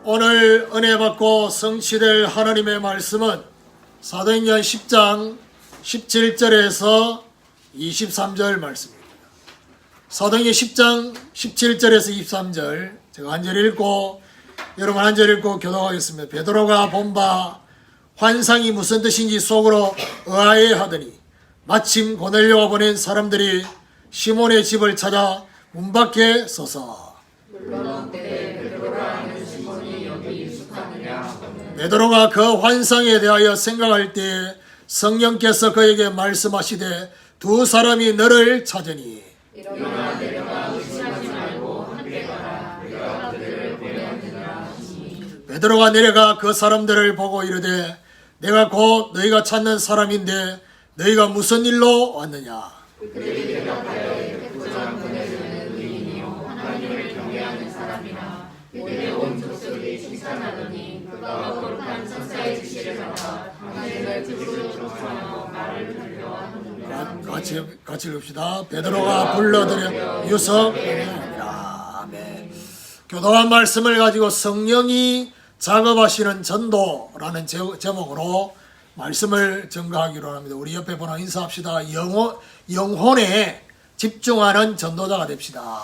오늘 은혜 받고 성취될 하나님의 말씀은 사도행전 10장 17절에서 23절 말씀입니다. 사도행전 10장 17절에서 23절 제가 한 절 읽고 여러분 한 절 읽고 교독하겠습니다. 베드로가 본 바 환상이 무슨 뜻인지 속으로 의아해하더니 마침 고넬료가 보낸 사람들이 시몬의 집을 찾아 문 밖에 서서 베드로가 그 환상에 대하여 생각할 때 성령께서 그에게 말씀하시되 두 사람이 너를 찾으니 일어나 내려가 의심하지 말고 함께 가라. 내가 그들을 보내었느니라 하시니 베드로가 내려가 그 사람들을 보고 이르되 내가 곧 너희가 찾는 사람인데 너희가 무슨 일로 왔느냐. 그들이 대답하여 백부장 고넬료는 의인이요 하나님을 경외하는 사람이라. 그들의 온 족속이 칭찬하더니 그가 거룩한 천사의 지시를 받아 당신을 그리스도로 조사하여 말을 들려 하느니라. 같이 읽읍시다. 베드로가 불러들여 유석이라. 아멘. 교도한 말씀을 가지고 성령이 작업하시는 전도라는 제목으로 말씀을 전가하기로 합니다. 우리 옆에 분하고 인사합시다. 영혼에 집중하는 전도자가 됩시다.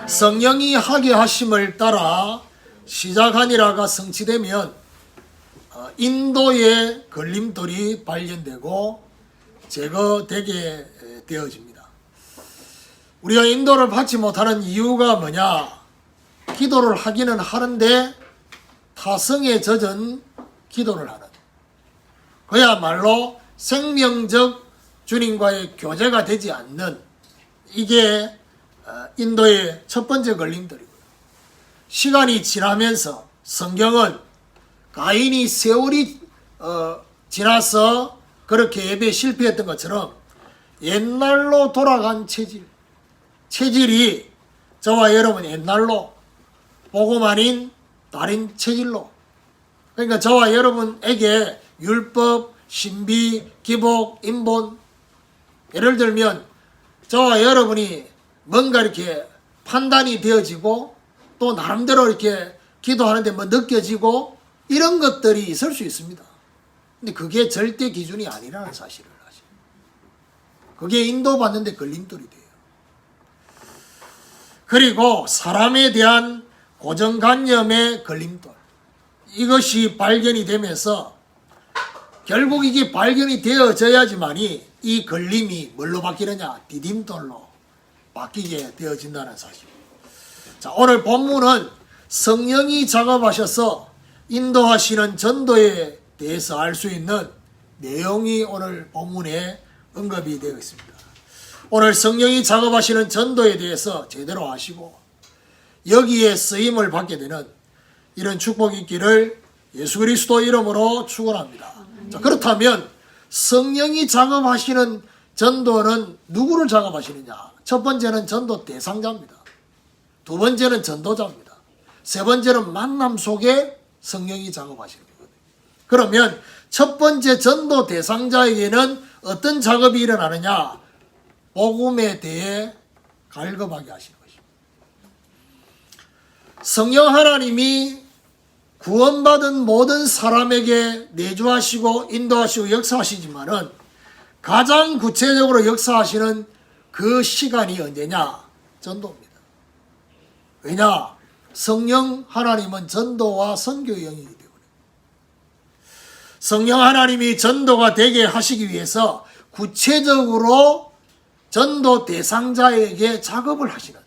성령이 하게 하심을 따라 시작하니라가 성취되면 인도의 걸림돌이 발견되고 제거되게 되어집니다. 우리가 인도를 받지 못하는 이유가 뭐냐? 기도를 하기는 하는데 타성에 젖은 기도를 하는, 그야말로 생명적 주님과의 교제가 되지 않는, 이게 인도의 첫 번째 걸림돌이고요. 시간이 지나면서 성경은 가인이 세월이 지나서 그렇게 예배에 실패했던 것처럼 옛날로 돌아간 체질이 저와 여러분 옛날로 복음 아닌 다른 체질로, 그러니까 저와 여러분에게 율법, 신비, 기복, 인본, 예를 들면 저와 여러분이 뭔가 이렇게 판단이 되어지고 또 나름대로 이렇게 기도하는데 뭐 느껴지고 이런 것들이 있을 수 있습니다. 근데 그게 절대 기준이 아니라는 사실을 아시죠. 그게 인도받는데 걸림돌이 돼요. 그리고 사람에 대한 고정관념의 걸림돌, 이것이 발견이 되면서 결국 이게 발견이 되어져야지만이 이 걸림이 뭘로 바뀌느냐? 디딤돌로 바뀌게 되어진다는 사실. 자, 오늘 본문은 성령이 작업하셔서 인도하시는 전도에 대해서 알 수 있는 내용이 오늘 본문에 언급이 되어 있습니다. 오늘 성령이 작업하시는 전도에 대해서 제대로 아시고 여기에 쓰임을 받게 되는 이런 축복이 있기를 예수 그리스도 이름으로 축원합니다. 자, 그렇다면 성령이 작업하시는 전도는 누구를 작업하시느냐? 첫 번째는 전도 대상자입니다. 두 번째는 전도자입니다. 세 번째는 만남 속에 성령이 작업하시는 거거든요. 그러면 첫 번째 전도 대상자에게는 어떤 작업이 일어나느냐? 복음에 대해 갈급하게 하시는 것입니다. 성령 하나님이 구원받은 모든 사람에게 내주하시고 인도하시고 역사하시지만은 가장 구체적으로 역사하시는 그 시간이 언제냐? 전도입니다. 왜냐? 성령 하나님은 전도와 선교의 영이기 때문에 성령 하나님이 전도가 되게 하시기 위해서 구체적으로 전도 대상자에게 작업을 하시는,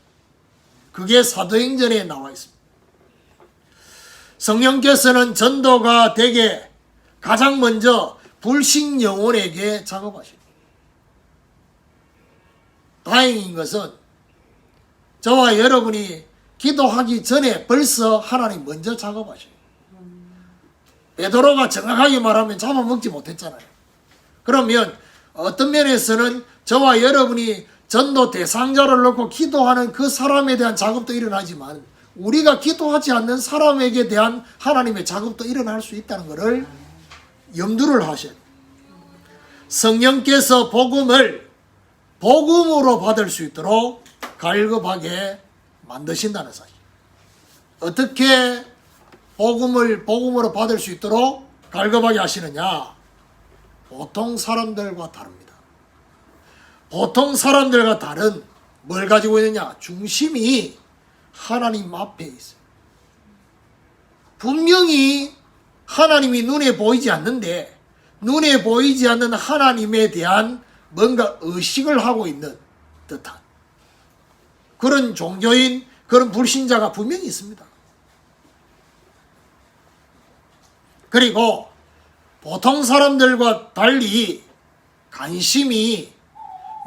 그게 사도행전에 나와 있습니다. 성령께서는 전도가 되게 가장 먼저 불신 영혼에게 작업하십니다. 다행인 것은 저와 여러분이 기도하기 전에 벌써 하나님 먼저 작업하셔요. 베드로가 정확하게 말하면 잡아먹지 못했잖아요. 그러면 어떤 면에서는 저와 여러분이 전도 대상자를 놓고 기도하는 그 사람에 대한 작업도 일어나지만 우리가 기도하지 않는 사람에게 대한 하나님의 작업도 일어날 수 있다는 것을 염두를 하셔야 돼요. 성령께서 복음을 복음으로 받을 수 있도록 갈급하게 만드신다는 사실. 어떻게 복음으로 받을 수 있도록 갈급하게 하시느냐? 보통 사람들과 다릅니다. 보통 사람들과 다른 뭘 가지고 있느냐? 중심이 하나님 앞에 있어요. 분명히 하나님이 눈에 보이지 않는데 눈에 보이지 않는 하나님에 대한 뭔가 의식을 하고 있는 듯한 그런 종교인, 그런 불신자가 분명히 있습니다. 그리고 보통 사람들과 달리 관심이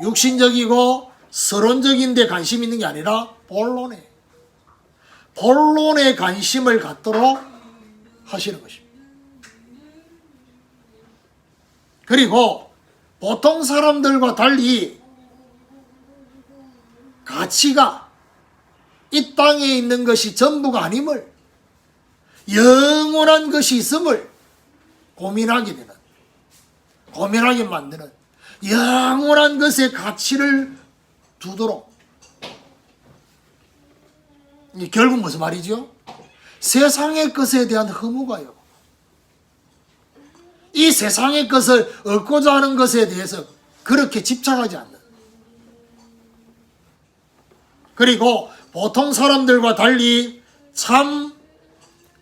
육신적이고 서론적인 데 관심이 있는 게 아니라 본론에 관심을 갖도록 하시는 것입니다. 그리고 보통 사람들과 달리 가치가 이 땅에 있는 것이 전부가 아님을, 영원한 것이 있음을 고민하게 만드는 영원한 것에 가치를 두도록. 결국 무슨 말이죠? 세상의 것에 대한 허무가요. 이 세상의 것을 얻고자 하는 것에 대해서 그렇게 집착하지 않는. 그리고 보통 사람들과 달리 참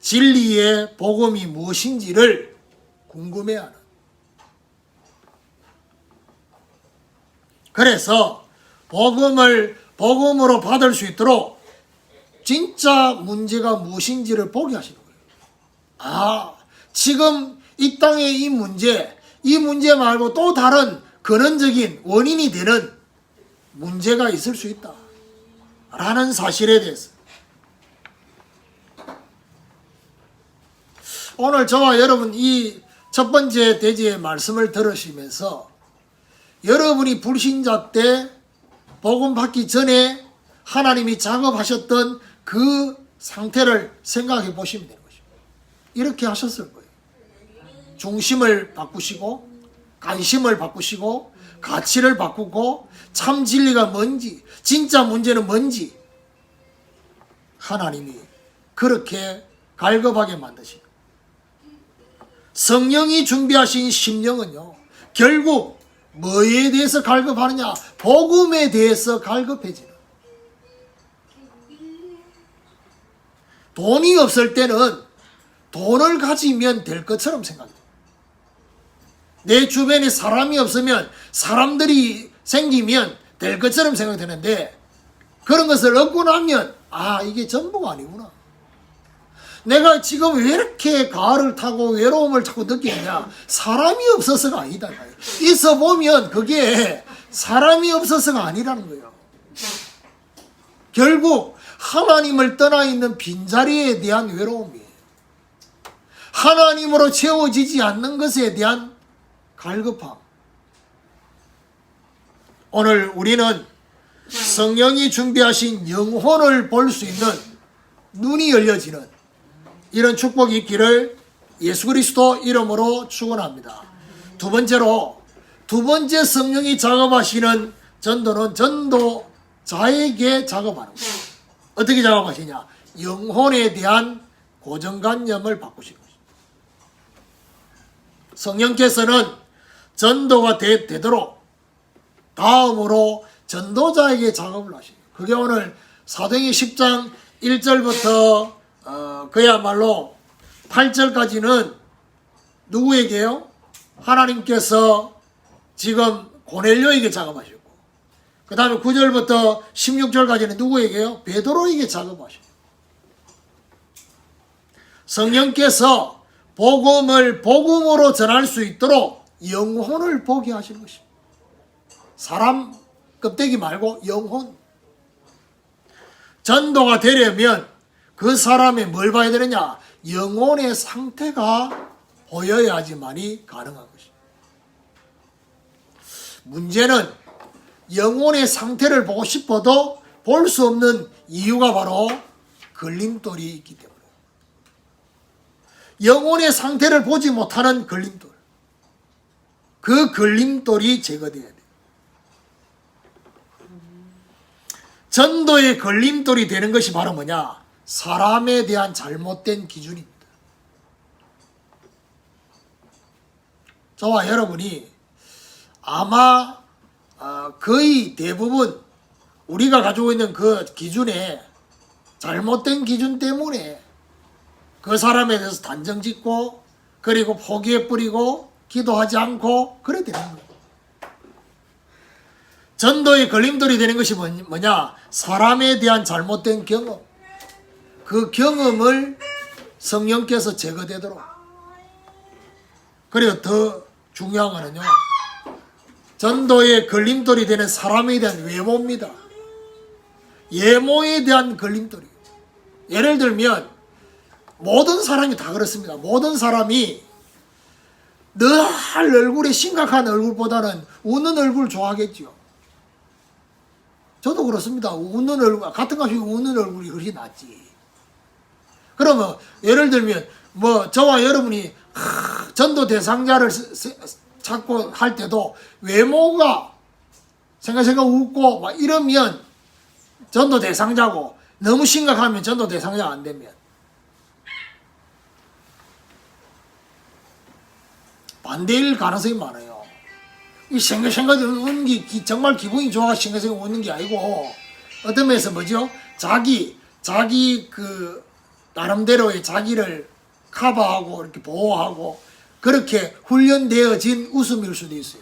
진리의 복음이 무엇인지를 궁금해하는. 그래서 복음으로 받을 수 있도록 진짜 문제가 무엇인지를 보게 하시는 거예요. 아, 지금 이 땅의 이 문제 말고 또 다른 근원적인 원인이 되는 문제가 있을 수 있다 라는 사실에 대해서 오늘 저와 여러분 이 첫 번째 대지의 말씀을 들으시면서 여러분이 불신자 때 복음 받기 전에 하나님이 작업하셨던 그 상태를 생각해 보시면 되는 것입니다. 이렇게 하셨을 거예요. 중심을 바꾸시고 관심을 바꾸시고 가치를 바꾸고 참 진리가 뭔지 진짜 문제는 뭔지 하나님이 그렇게 갈급하게 만드신 거예요. 성령이 준비하신 심령은요 결국 뭐에 대해서 갈급하느냐? 복음에 대해서 갈급해지는. 돈이 없을 때는 돈을 가지면 될 것처럼 생각해요. 내 주변에 사람이 없으면 사람들이 생기면 될 것처럼 생각되는데 그런 것을 얻고 나면 아 이게 전부가 아니구나. 내가 지금 왜 이렇게 가을을 타고 외로움을 자꾸 느끼느냐? 사람이 없어서가 아니다. 있어 보면 그게 사람이 없어서가 아니라는 거예요. 결국 하나님을 떠나 있는 빈자리에 대한 외로움이에요. 하나님으로 채워지지 않는 것에 대한 갈급함. 오늘 우리는 성령이 준비하신 영혼을 볼 수 있는 눈이 열려지는 이런 축복이 있기를 예수 그리스도 이름으로 축원합니다. 두 번째 성령이 작업하시는 전도는 전도자에게 작업하는 거예요. 어떻게 작업하시냐? 영혼에 대한 고정관념을 바꾸시는 거죠. 성령께서는 전도가 되도록 다음으로 전도자에게 작업을 하시고 그게 오늘 사도행전 10장 1절부터 그야말로 8절까지는 누구에게요? 하나님께서 지금 고넬료에게 작업하셨고 그 다음에 9절부터 16절까지는 누구에게요? 베드로에게 작업하셨고 성령께서 복음으로 전할 수 있도록 영혼을 보게 하시는 것입니다. 사람 껍데기 말고 영혼. 전도가 되려면 그 사람이 뭘 봐야 되느냐? 영혼의 상태가 보여야지만이 가능한 것입니다. 문제는 영혼의 상태를 보고 싶어도 볼 수 없는 이유가 바로 걸림돌이 있기 때문에 영혼의 상태를 보지 못하는 걸림돌. 그 걸림돌이 제거되어야 돼요. 전도의 걸림돌이 되는 것이 바로 뭐냐? 사람에 대한 잘못된 기준입니다. 저와 여러분이 아마 거의 대부분 우리가 가지고 있는 그 기준에 잘못된 기준 때문에 그 사람에 대해서 단정짓고 그리고 포기해버리고 기도하지 않고 그래 되는 거예요. 전도의 걸림돌이 되는 것이 뭐냐? 사람에 대한 잘못된 경험. 그 경험을 성령께서 제거되도록. 그리고 더 중요한 거는요. 전도의 걸림돌이 되는 사람에 대한 외모입니다. 외모에 대한 걸림돌이. 예를 들면 모든 사람이 다 그렇습니다. 모든 사람이 늘 얼굴에 심각한 얼굴보다는 웃는 얼굴 좋아하겠죠. 저도 그렇습니다. 웃는 얼굴, 같은 값이 웃는 얼굴이 훨씬 낫지. 그러면 예를 들면 저와 여러분이 전도 대상자를 찾고 할 때도 외모가 생각 웃고 막 이러면 전도 대상자고, 너무 심각하면 전도 대상자가 안 되면 반대일 가능성이 많아요. 이 생각생각 웃는 게 정말 기분이 좋아 생각생각 웃는 게 아니고, 어떤 면에서 뭐죠? 자기 그 나름대로의 자기를 커버하고 이렇게 보호하고 그렇게 훈련되어진 웃음일 수도 있어요.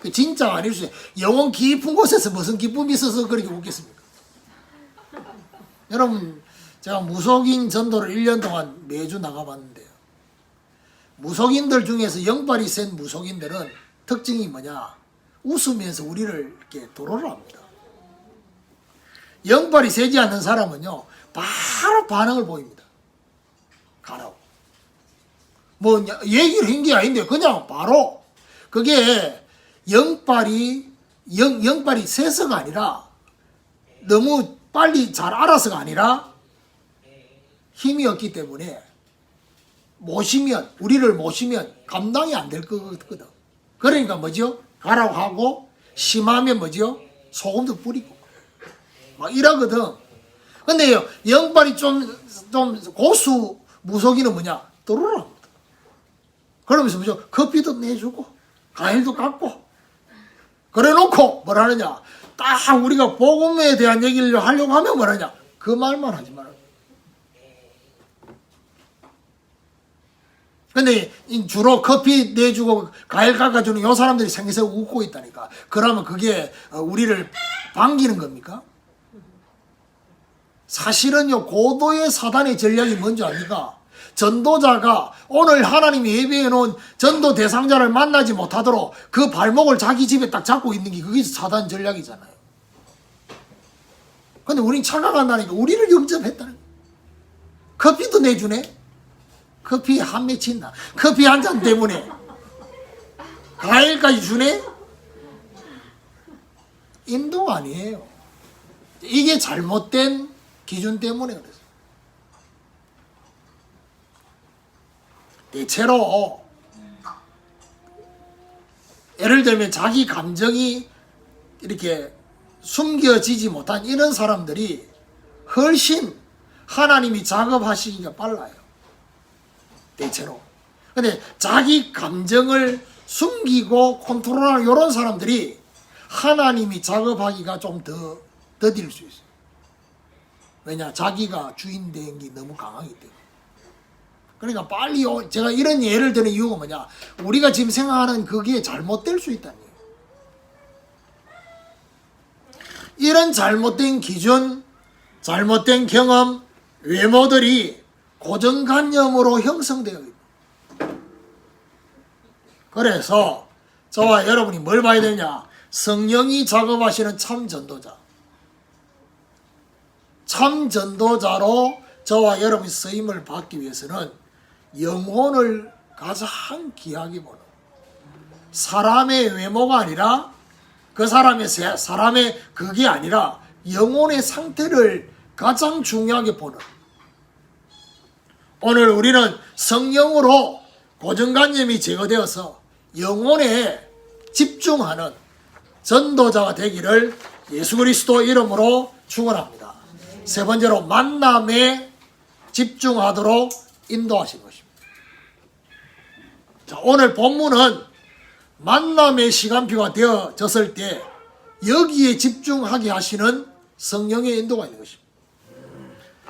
그 진짜 아닐 수 있어요. 영혼 깊은 곳에서 무슨 기쁨이 있어서 그렇게 웃겠습니까? 여러분, 제가 무속인 전도를 1년 동안 매주 나가봤는데요. 무속인들 중에서 영빨이 센 무속인들은 특징이 뭐냐? 웃으면서 우리를 이렇게 도로를 합니다. 영빨이 세지 않는 사람은요, 바로 반응을 보입니다. 가라고. 얘기를 한 게 아닌데, 그냥 바로. 그게 영빨이 세서가 아니라, 너무 빨리 잘 알아서가 아니라, 힘이 없기 때문에, 우리를 모시면 감당이 안 될 거거든. 그러니까 뭐죠? 가라고 하고, 심하면 뭐죠? 소금도 뿌리고. 막 이러거든. 근데 영빨이 좀 고수 무속인은 뭐냐? 또르르 합니다. 그러면서 뭐죠? 커피도 내주고, 과일도 갖고. 그래 놓고, 뭐라느냐? 딱 우리가 복음에 대한 얘기를 하려고 하면 뭐라냐? 그 말만 하지 말아요. 근데 주로 커피 내주고 과일 깎아주는 요 사람들이 생겨서 웃고 있다니까. 그러면 그게 우리를 반기는 겁니까? 사실은요, 고도의 사단의 전략이 뭔지 아니까? 전도자가 오늘 하나님이 예비해 놓은 전도 대상자를 만나지 못하도록 그 발목을 자기 집에 딱 잡고 있는 게 그게 사단 전략이잖아요. 근데 우린 착각한다니까. 우리를 영접했다는 거예요. 커피도 내주네? 커피 한 맺 있나? 커피 한 잔 때문에 과일까지 주네? 인도 아니에요. 이게 잘못된 기준 때문에 그래서. 대체로 예를 들면 자기 감정이 이렇게 숨겨지지 못한 이런 사람들이 훨씬 하나님이 작업하시기가 빨라요. 대체로. 근데 자기 감정을 숨기고 컨트롤하는 이런 사람들이 하나님이 작업하기가 좀 더 더딜 수 있어요. 왜냐? 자기가 주인 된 게 너무 강하기 때문에. 그러니까 빨리, 제가 이런 예를 드는 이유가 뭐냐? 우리가 지금 생각하는 그게 잘못될 수 있다는 거예요. 이런 잘못된 기준, 잘못된 경험, 외모들이 고정관념으로 형성되어 있다. 그래서 저와 여러분이 뭘 봐야 되냐? 성령이 작업하시는 참 전도자. 참 전도자로 저와 여러분이 쓰임을 받기 위해서는 영혼을 가장 귀하게 보는, 사람의 외모가 아니라 그 사람의 그게 아니라 영혼의 상태를 가장 중요하게 보는, 오늘 우리는 성령으로 고정관념이 제거되어서 영혼에 집중하는 전도자가 되기를 예수 그리스도 이름으로 축원합니다. 세 번째로 만남에 집중하도록 인도하시는 것입니다. 자, 오늘 본문은 만남의 시간표가 되어졌을 때 여기에 집중하게 하시는 성령의 인도가 있는 것입니다.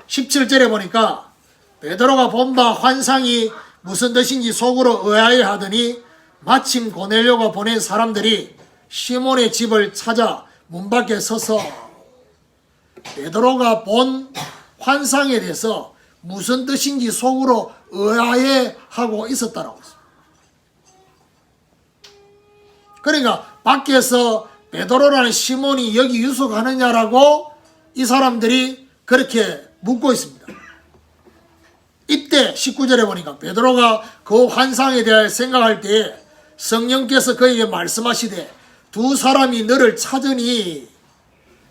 17절에 보니까 베드로가 본 바 환상이 무슨 뜻인지 속으로 의아해 하더니 마침 고넬료가 보낸 사람들이 시몬의 집을 찾아 문 밖에 서서 베드로가 본 환상에 대해서 무슨 뜻인지 속으로 의아해 하고 있었다라고 했습니다. 그러니까 밖에서 베드로라는 시몬이 여기 유숙하느냐라고 이 사람들이 그렇게 묻고 있습니다. 이때 19절에 보니까 베드로가 그 환상에 대해 생각할 때에 성령께서 그에게 말씀하시되 두 사람이 너를 찾으니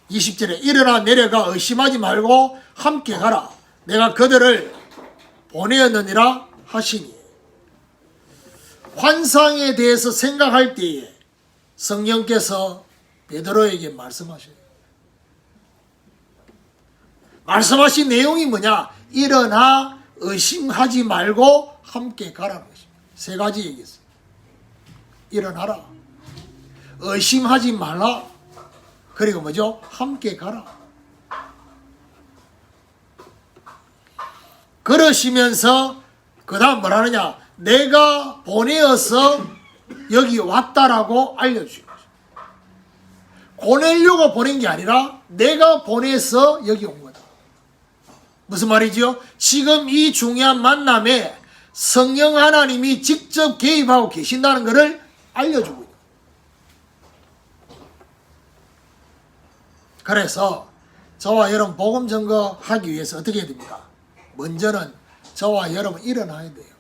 20절에 일어나 내려가 의심하지 말고 함께 가라. 내가 그들을 보내었느니라 하시니 환상에 대해서 생각할 때에 성령께서 베드로에게 말씀하셔요. 말씀하신 내용이 뭐냐? 일어나 의심하지 말고 함께 가라는 것입니다. 세 가지 얘기했어요. 일어나라. 의심하지 말라. 그리고 뭐죠? 함께 가라. 그러시면서 그 다음 뭐라 하느냐? 내가 보내어서 여기 왔다라고 알려주신 거죠. 고넬료가 보낸 게 아니라 내가 보내서 여기 온 거다. 무슨 말이죠? 지금 이 중요한 만남에 성령 하나님이 직접 개입하고 계신다는 것을 알려주고 있는. 그래서 저와 여러분 복음 증거하기 위해서 어떻게 해야 됩니까? 먼저는 저와 여러분 일어나야 돼요.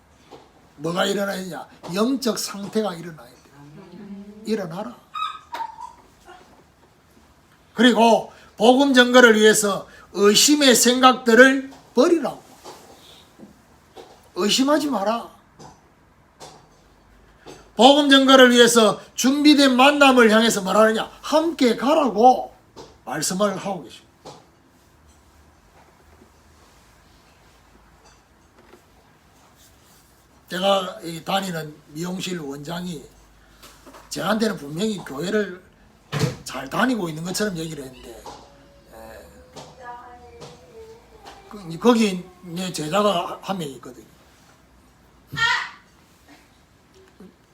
뭐가 일어나야 되냐? 영적 상태가 일어나야 돼요. 일어나라. 그리고 복음 증거를 위해서 의심의 생각들을 버리라고. 의심하지 마라. 복음 증거를 위해서 준비된 만남을 향해서 말하느냐? 함께 가라고 말씀을 하고 계십니다. 제가 다니는 미용실 원장이 저한테는 분명히 교회를 잘 다니고 있는 것처럼 얘기를 했는데 거기 내 제자가 한 명 있거든요.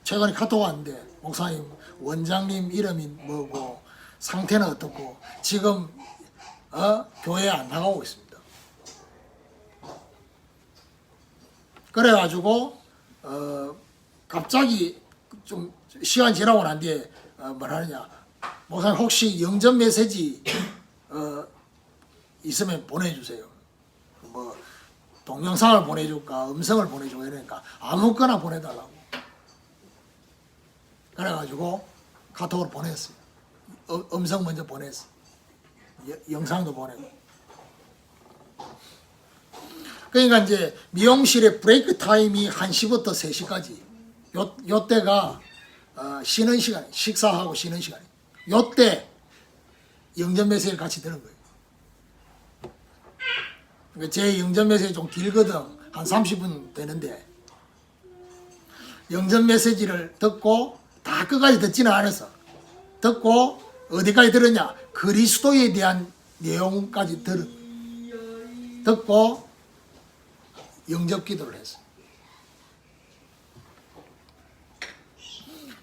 최근에 카톡 왔는데 목사님 원장님 이름이 뭐고 상태는 어떻고 지금 교회에 안 나가고 있습니다. 그래가지고 갑자기 좀 시간 지나고 난 뒤에 뭐라느냐 목사님 혹시 영전 메시지 있으면 보내주세요. 뭐 동영상을 보내줄까 음성을 보내줄까 이러니까 아무거나 보내달라고. 그래가지고 카톡으로 보냈어요. 음성 먼저 보냈어. 영상도 보내고. 그러니까 이제 미용실의 브레이크 타임이 1시부터 3시까지 요 때가 쉬는 시간, 식사하고 쉬는 시간. 요때 영전 메시지를 같이 들은 거예요. 그러니까 제 영전 메시지 좀 길거든. 한 30분 되는데 영전 메시지를 듣고 다 끝까지 듣지는 않았어. 듣고 어디까지 들었냐? 그리스도에 대한 내용까지 듣고 영접 기도를 했어.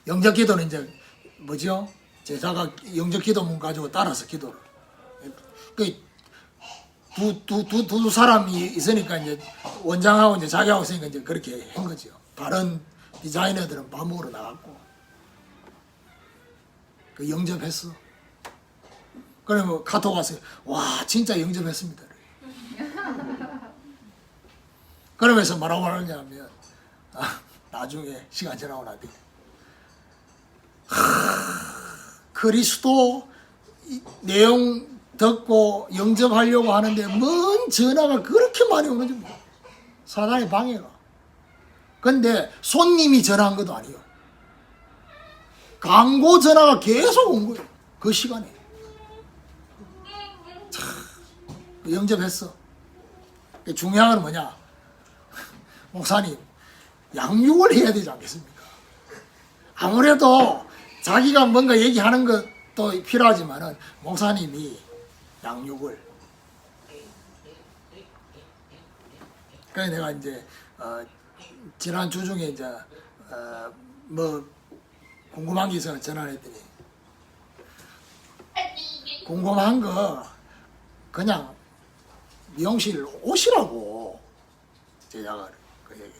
영접 기도는 이제 뭐죠? 제자가 영접 기도문 가지고 따라서 기도를. 두 사람이 있으니까 이제 원장하고 이제 자기하고 있으니까 이제 그렇게 한 거죠. 다른 디자이너들은 밥 먹으러 나갔고. 그 영접했어. 그러면 카톡 왔어요. 와, 진짜 영접했습니다. 그러면서 뭐라고 하느냐면, 나중에 시간 지나고 나더니, 그리스도 내용 듣고 영접하려고 하는데, 뭔 전화가 그렇게 많이 온 건지 사단의 방해가. 근데 손님이 전화한 것도 아니에요. 광고 전화가 계속 온 거예요. 그 시간에. 영접했어. 중요한 건 뭐냐? 목사님, 양육을 해야 되지 않겠습니까? 아무래도 자기가 뭔가 얘기하는 것도 필요하지만은 목사님이 양육을. 그래서 내가 이제 지난 주 중에 이제 뭐 궁금한 게 있어서 전화를 했더니 궁금한 거 그냥 미용실 오시라고 제자가 그 얘기.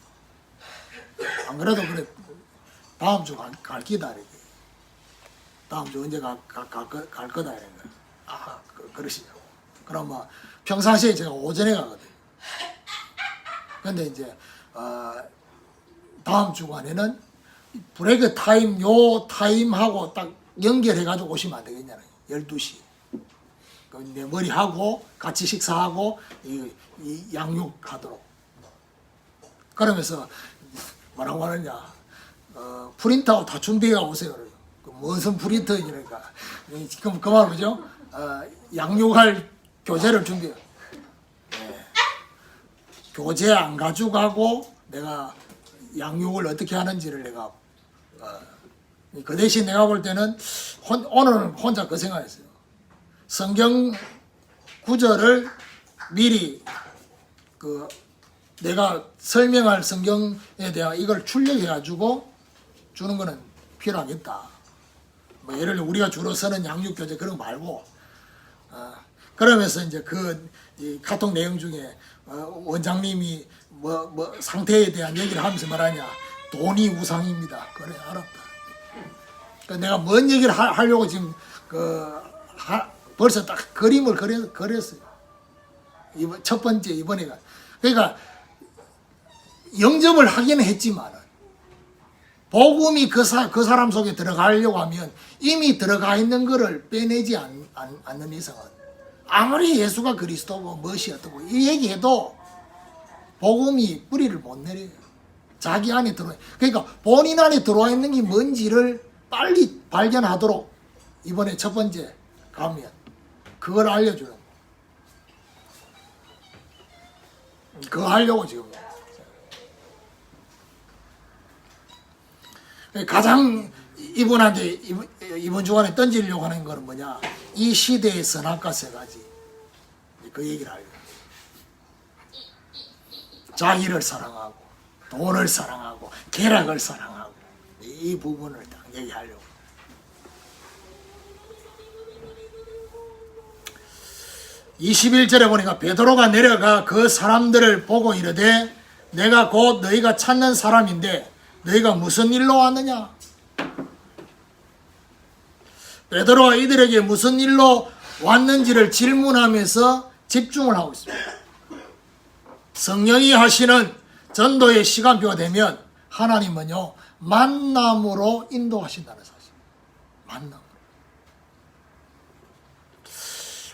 안 그래도 그래 다음 주 갈 기다 이렇게. 다음 주 언제 갈 거다 이런 거. 아 그러시냐고. 그럼 뭐 평상시에 제가 오전에 가거든. 근데 이제 다음 주간에는 브레이크 타임 요 타임하고 딱 연결해 가지고 오시면 안 되겠냐는 12시. 내 머리하고 같이 식사하고 이 양육하도록. 그러면서 뭐라고 하느냐, 프린트하고 다 준비해 오세요. 무슨 프린터 이러니까 지금 그 말 뭐죠? 양육할 교재를 준비해. 네. 교재 안 가지고 내가 양육을 어떻게 하는지를 내가 그 대신 내가 볼 때는 오늘은 혼자 그 생각했어요. 성경 구절을 미리 내가 설명할 성경에 대한 이걸 출력해 가지고 주는 거는 필요하겠다. 뭐 예를 들어 우리가 주로 쓰는 양육 교재 그런 거 말고 그러면서 이제 이 카톡 내용 중에 원장님이 뭐 상태에 대한 얘기를 하면서 말하냐, 돈이 우상입니다. 그래 알았다. 그러니까 내가 뭔 얘기를 하려고 지금 벌써 딱 그림을 그렸어요. 첫 번째 이번에가. 그러니까 영접을 하기는 했지만 복음이 그 사람 속에 들어가려고 하면 이미 들어가 있는 거를 빼내지 않는 이상은 아무리 예수가 그리스도고 무엇이 어떻고 이 얘기해도 복음이 뿌리를 못 내려요. 자기 안에 그러니까 본인 안에 들어와 있는 게 뭔지를 빨리 발견하도록 이번에 첫 번째 가면 그걸 알려주는 그거 하려고 지금 가장 이분한테 이번 주간에 던지려고 하는 거는 뭐냐, 이 시대의 선악과 세 가지 그 얘기를 하려고. 자기를 사랑하고 돈을 사랑하고 쾌락을 사랑하고 이 부분을 딱 얘기하려고. (21절에) 보니까 베드로가 내려가 그 사람들을 보고 이르되 내가 곧 너희가 찾는 사람인데 너희가 무슨 일로 왔느냐. 베드로가 이들에게 무슨 일로 왔는지를 질문하면서 집중을 하고 있습니다. 성령이 하시는 전도의 시간표가 되면 하나님은요 만남으로 인도하신다는 사실. 만남.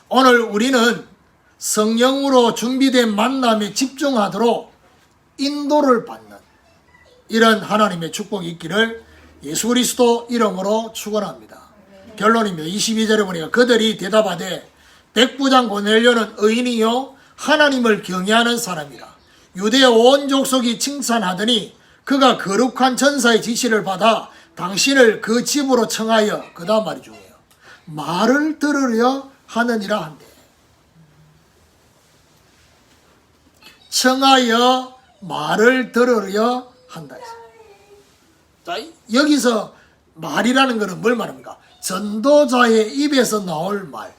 오늘 우리는 성령으로 준비된 만남에 집중하도록 인도를 받는 이런 하나님의 축복이 있기를 예수 그리스도 이름으로 축원합니다. 결론입니다. 22절에 보니까 그들이 대답하되 백부장 고넬료는 의인이요 하나님을 경외하는 사람이라. 유대 온 족속이 칭찬하더니 그가 거룩한 천사의 지시를 받아 당신을 그 집으로 청하여, 그 다음 말이 중요해요, 말을 들으려 하느니라 한대. 청하여 말을 들으려 한다. 자, 여기서 말이라는 것은 뭘 말합니까? 전도자의 입에서 나올 말.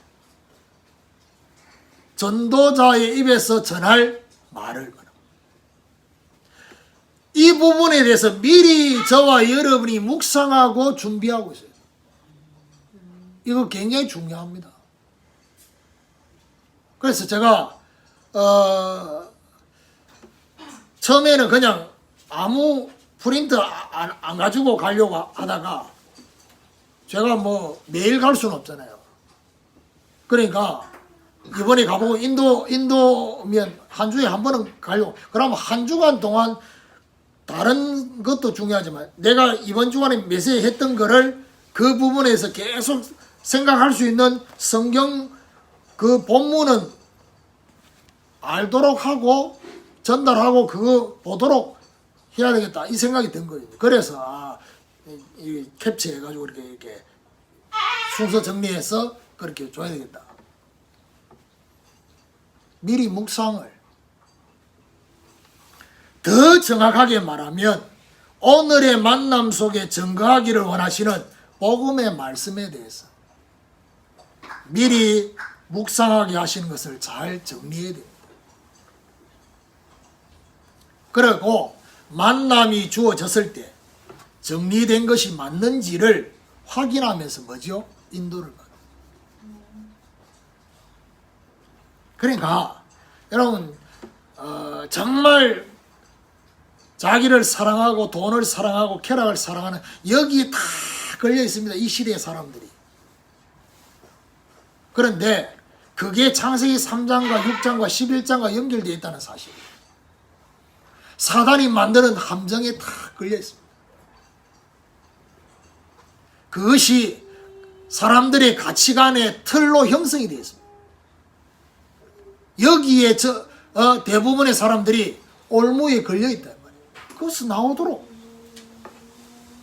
전도자의 입에서 전할 말을 말합니다. 이 부분에 대해서 미리 저와 여러분이 묵상하고 준비하고 있어요. 이거 굉장히 중요합니다. 그래서 제가 처음에는 그냥 아무 프린트 안 가지고 가려고 하다가 제가 뭐 매일 갈 수는 없잖아요. 그러니까 이번에 가보고 인도면 한 주에 한 번은 가려고. 그러면 한 주간 동안 다른 것도 중요하지만 내가 이번 주간에 메시지 했던 거를 그 부분에서 계속 생각할 수 있는 성경 그 본문은 알도록 하고 전달하고 그거 보도록 해야 되겠다 이 생각이 든 거예요. 그래서 이 캡처해가지고 이렇게 순서 정리해서 그렇게 줘야 되겠다. 미리 묵상을 더 정확하게 말하면 오늘의 만남 속에 증거하기를 원하시는 복음의 말씀에 대해서 미리 묵상하게 하시는 것을 잘 정리해야 됩니다. 그리고 만남이 주어졌을 때 정리된 것이 맞는지를 확인하면서 뭐죠? 인도를 받아요. 그러니까 여러분 정말 자기를 사랑하고 돈을 사랑하고 쾌락을 사랑하는 여기에 다 걸려 있습니다. 이 시대의 사람들이. 그런데 그게 창세기 3장과 6장과 11장과 연결되어 있다는 사실이에요. 사단이 만드는 함정에 다 걸려 있습니다. 그것이 사람들의 가치관의 틀로 형성이 되어 있습니다. 여기에 대부분의 사람들이 올무에 걸려 있단 말이에요. 그것은 나오도록.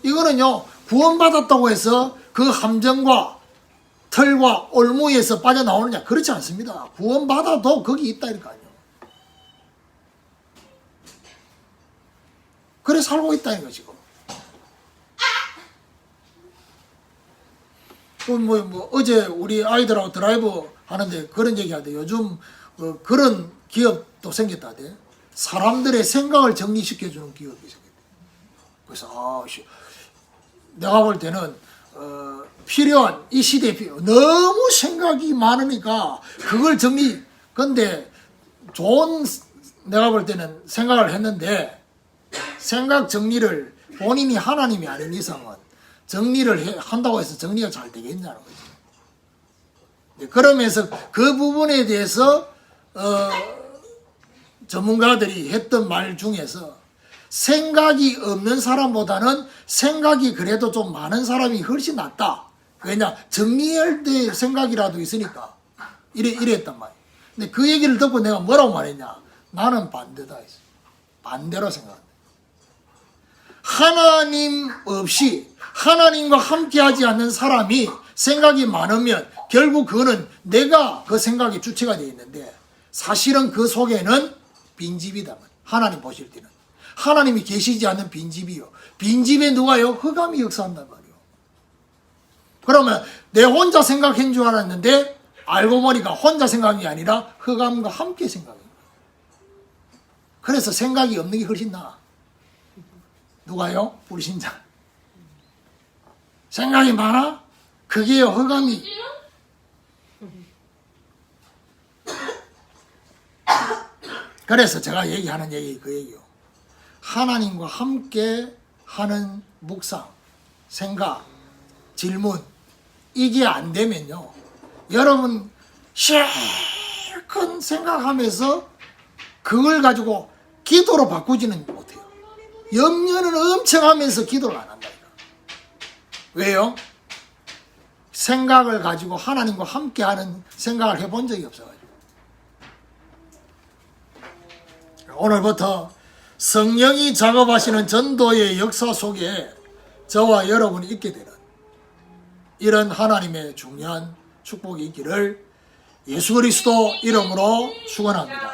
이거는요, 구원받았다고 해서 그 함정과 틀과 올무에서 빠져나오느냐? 그렇지 않습니다. 구원받아도 거기 있다니까요. 그래 살고 있다니까 지금. 어제 우리 아이들하고 드라이브 하는데 그런 얘기 하대. 요즘 그런 기업도 생겼다대. 사람들의 생각을 정리시켜주는 기업이 생겼대. 그래서 내가 볼 때는 필요한 이 시대에 너무 생각이 많으니까 그걸 정리. 근데 좋은 내가 볼 때는 생각을 했는데 생각 정리를 본인이 하나님이 아닌 이상은 정리를 한다고 해서 정리가 잘 되겠냐는 거죠. 그러면서 그 부분에 대해서 전문가들이 했던 말 중에서 생각이 없는 사람보다는 생각이 그래도 좀 많은 사람이 훨씬 낫다. 왜냐? 정리할 때 생각이라도 있으니까. 이랬단 말이에요. 근데 그 얘기를 듣고 내가 뭐라고 말했냐? 나는 반대다 했어. 반대로 생각한다. 하나님 없이 하나님과 함께하지 않는 사람이 생각이 많으면 결국 그거는 내가 그 생각의 주체가 되어 있는데 사실은 그 속에는 빈집이다. 하나님 보실 때는 하나님이 계시지 않는 빈집이요. 빈집에 누가요? 흑암이 역사한단 말이에요. 그러면 내 혼자 생각한 줄 알았는데 알고 보니까 혼자 생각이 아니라 흑암과 함께 생각해요. 그래서 생각이 없는 게 훨씬 나아. 누가요? 불신자. 생각이 많아? 그게요, 흑암이. 그래서 제가 얘기하는 얘기 그 얘기요. 하나님과 함께 하는 묵상, 생각, 질문, 이게 안 되면요, 여러분 실컷 생각하면서 그걸 가지고 기도로 바꾸지는 못해요. 염려는 엄청 하면서 기도를 안 한다니까. 왜요? 생각을 가지고 하나님과 함께하는 생각을 해본 적이 없어가지고. 오늘부터 성령이 작업하시는 전도의 역사 속에 저와 여러분이 있게 되는 이런 하나님의 중요한 축복이 있기를 예수 그리스도 이름으로 축원합니다.